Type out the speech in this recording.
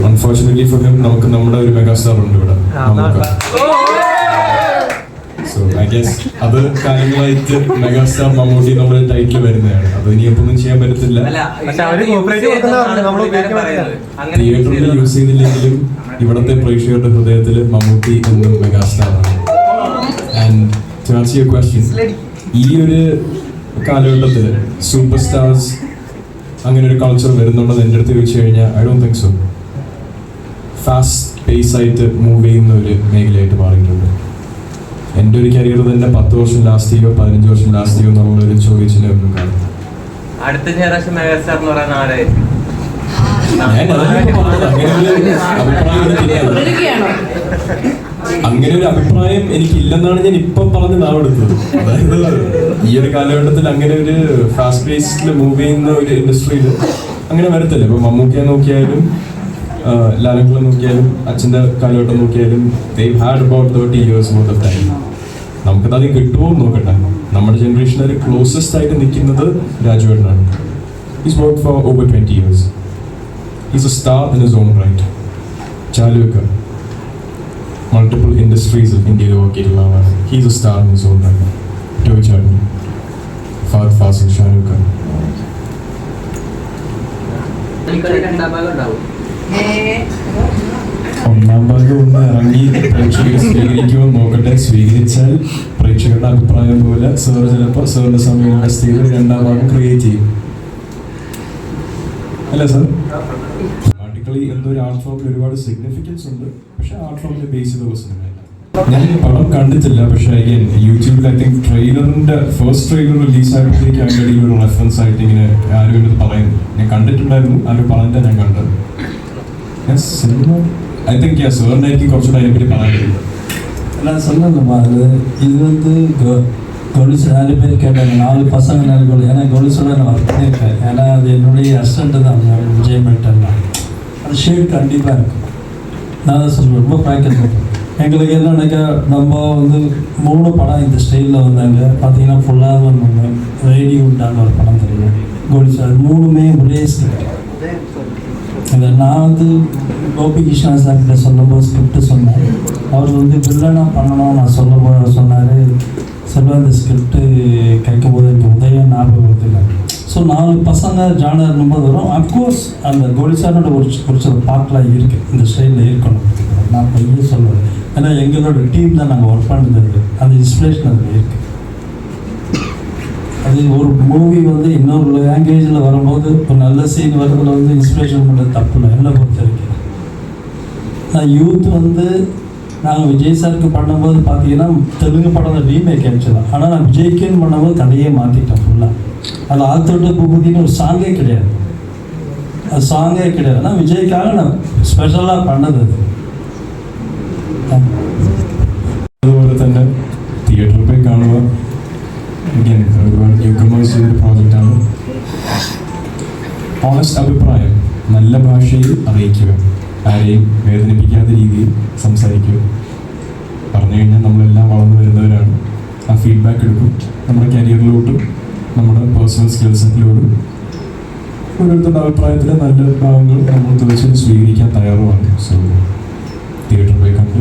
Unfortunately for him നമുക്ക് നമ്മുടെ ഒരു മെഗാസ്റ്റാർ ഉണ്ട് ഇവിടെ. സോ ഐ ഗെസ് അത് കാര്യങ്ങളായിട്ട് മെഗാസ്റ്റാർ മമ്മൂട്ടി നമ്മുടെ ടൈറ്റിൽ വരുന്നതാണ്. അത് ഇനിയൊന്നും ചെയ്യാൻ പറ്റത്തില്ല. തിയേറ്ററിൽ യൂസ് ചെയ്തില്ലെങ്കിലും ഇവിടുത്തെ പ്രേക്ഷകരുടെ ഹൃദയത്തിൽ മമ്മൂട്ടി എന്നും മെഗാസ്റ്റാറാണ്. And to answer your question, ഈ ഒരു കാലഘട്ടത്തിൽ സൂപ്പർ സ്റ്റാർസ് അങ്ങനെ ഒരു കൾച്ചർ വരുന്നുണ്ടെന്ന് എൻ്റെ അടുത്ത് ചോദിച്ചു കഴിഞ്ഞാൽ I don't think so. Fast pace ആയിട്ട് മൂവ് ചെയ്യുന്ന ഒരു മേഖലയായിട്ട് മാറിയിട്ടുണ്ട്. എൻ്റെ ഒരു കരിയർ തന്നെ 10 വർഷം ലാസ്റ്റ് ചെയ്യോ 15 വർഷം ലാസ്റ്റ് ചെയ്യോ എന്നുള്ളൊരു ചോദിച്ചില്ല ഒന്നും കാണും. അടുത്ത ജനറേഷൻ മെഗാസ്റ്റാർ എന്ന് പറയുന്ന ആരായിരിക്കും? അങ്ങനെ ഒരു അഭിപ്രായം എനിക്കില്ലെന്നാണ് ഞാൻ ഇപ്പൊ പറഞ്ഞ് നാവെടുത്തത്. അതായത് ഈ ഒരു കാലഘട്ടത്തിൽ അങ്ങനെ ഒരു ഫാസ്റ്റ് പേസ്ഡിൽ മൂവ് ചെയ്യുന്ന ഒരു ഇൻഡസ്ട്രിയിൽ അങ്ങനെ വരത്തില്ല. ഇപ്പൊ മമ്മൂക്കയെ നോക്കിയാലും ലാലക്കുളെ നോക്കിയാലും അച്ഛൻ്റെ കാലഘട്ടം നോക്കിയാലും they've had about 30 years worth of time. നമുക്കത് ആദ്യം കിട്ടുമോ നോക്കട്ടെ. നമ്മുടെ ജനറേഷനിൽ ക്ലോസസ്റ്റ് ആയിട്ട് നിൽക്കുന്നത് രാജുവേട്ടനാണ്. He's worked for over 20 years. He's a star in his own right. ചാലുവെക്ക multiple industries of India work ചെയ്തിട്ടുള്ള. He's a star in his own right. ടോവിച്ചാട്ടൻ, Fahad Fazil, Shahrukh Khan. ഒന്നാം ഭാഗം ഒന്ന് ഇറങ്ങി പ്രേക്ഷകർ സ്വീകരിക്കുമോ നോക്കട്ടെ. സ്വീകരിച്ചാൽ പ്രേക്ഷകരുടെ അഭിപ്രായം പോലെ സാർ ചിലപ്പോൾ സാറിന്റെ സമയം ഇൻവെസ്റ്റ് ചെയ്ത് രണ്ടാം ഭാഗം ക്രിയേറ്റ് ചെയ്യും. അല്ല സാർ, ആർട്ടിക്കലി എന്തൊരു ആർട്ട് ഫോമിൽ ഒരുപാട് സിഗ്നിഫിക്കൻസ് ഉണ്ട്. പക്ഷെ ആർട്ട് ഫോമിൽ ബേസ് ചെയ്ത ക്വസ്റ്റ്യൻ ഞാൻ പടം കണ്ടിട്ടില്ല. പക്ഷെ അഗൈൻ യൂട്യൂബിൽ ഐ തിങ്ക് ട്രെയിലറിന്റെ ഫസ്റ്റ് ട്രെയിലർ റിലീസ് ആയപ്പോഴത്തേക്ക് അതിൻ്റെ ഇടയിൽ ഒരു റെഫറൻസ് ആയിട്ട് ഇങ്ങനെ ആരും എടുത്ത് പറയുന്നു. ഞാൻ കണ്ടിട്ടുണ്ടായിരുന്നു, ആരും പറഞ്ഞിട്ട് ഞാൻ കണ്ടത്. സിനിമ ഐ തിങ്ക് സാറിൻ്റെ എനിക്ക് കുറച്ചുകൂടെ അതിനെപ്പറ്റി പറയാൻ நான் சொல்லணும்மா, இது கொலுசு 4 பேர் கேட்டாங்க, 4 பசங்க 4 கொலு. ஏன்னா கொலுசோட நான் ஒர்க் பண்ணியிருக்கேன். ஏன்னா அது என்னுடைய அசிஸ்டண்ட்டு தான் விஜய் மெட்டர்லாம். அது ஷேட் கண்டிப்பாக இருக்கும். நான் தான் சொல்லுவேன், ரொம்ப ப்ராக்டிஸ் பண்ணுறேன். எங்களுக்கு என்னன்னாக்கா நம்ம 3 படம் இந்த ஸ்டைலில் வந்தாங்க. பார்த்தீங்கன்னா ஃபுல்லாக ஒன்று ரேடி உண்டான ஒரு படம் தெரியும் கொலுசு. அது 3மே ஒரே ஸ்கிரிப்ட். இதை நான் கோபி கிருஷ்ணா சார்கிட்ட சொல்லும்போது ஸ்கிரிப்ட் சொன்னேன். அவர் வில்லனாக பண்ணணும் நான் சொல்லும்போது அவர் சொன்னார், செல்வா இந்த ஸ்கிரிப்டு கேட்கும்போது எனக்கு உதயம் ஞாபகம் வருதில்லை. ஸோ 4 பசங்க ஜானர்னும் போது வரும். அஃப்கோர்ஸ் அந்த கோலிசாரோட ஒரு சில பாட்டெலாம் இருக்குது, இந்த ஸ்டைலில் இருக்கணும். நான் பையன் சொல்லுவேன். ஏன்னா எங்களோட டீம் தான் நாங்கள் ஒர்க் பண்ணுறது, அந்த இன்ஸ்பிரேஷன் அதில் இருக்குது. அது ஒரு மூவி இன்னொரு லாங்குவேஜில் வரும்போது ஒரு நல்ல சீன் வரதுல இன்ஸ்பிரேஷன் பண்ணுறது தப்பு இல்லை என்னை பொறுத்த வரைக்கும். நான் யூத் நாங்கள் விஜய் சாருக்கு பண்ணும்போது பார்த்தீங்கன்னா தெலுங்கு படம் ரீமேக் ஆயிடுச்சுலாம். ஆனால் நான் விஜய்க்குன்னு பண்ணும்போது கதையே மாற்றிட்டேன் ஃபுல்லாக. அது ஆத்தோட்ட பூபதினு ஒரு சாங்கே கிடையாது, அது சாங்கே கிடையாது. ஆனால் விஜய்க்காக நான் ஸ்பெஷலாக பண்ணது அது. അതുപോലെ തന്നെ തിയേറ്ററിൽ പോയി കാണുക ഒരുപാട് ന്യൂകമേഴ്സ് ചെയ്തൊരു പ്രോജക്റ്റാണ്. ഓണസ്റ്റ് അഭിപ്രായം നല്ല ഭാഷയിൽ അറിയിക്കുക, ആരെയും വേദനിപ്പിക്കാത്ത രീതിയിൽ സംസാരിക്കുക. പറഞ്ഞു കഴിഞ്ഞാൽ നമ്മളെല്ലാം വളർന്നു വരുന്നവരാണ്. ആ ഫീഡ്ബാക്ക് എടുക്കും നമ്മുടെ കരിയറിലോട്ടും നമ്മുടെ പേഴ്സണൽ സ്കിൽ സെറ്റിലോട്ടും. ഓരോരുത്തരുടെ അഭിപ്രായത്തിലെ നല്ല ഭാഗങ്ങൾ നമ്മൾ തീർച്ചയായും സ്വീകരിക്കാൻ തയ്യാറുമാണ്. സോ തിയേറ്ററിൽ പോയി കണ്ട്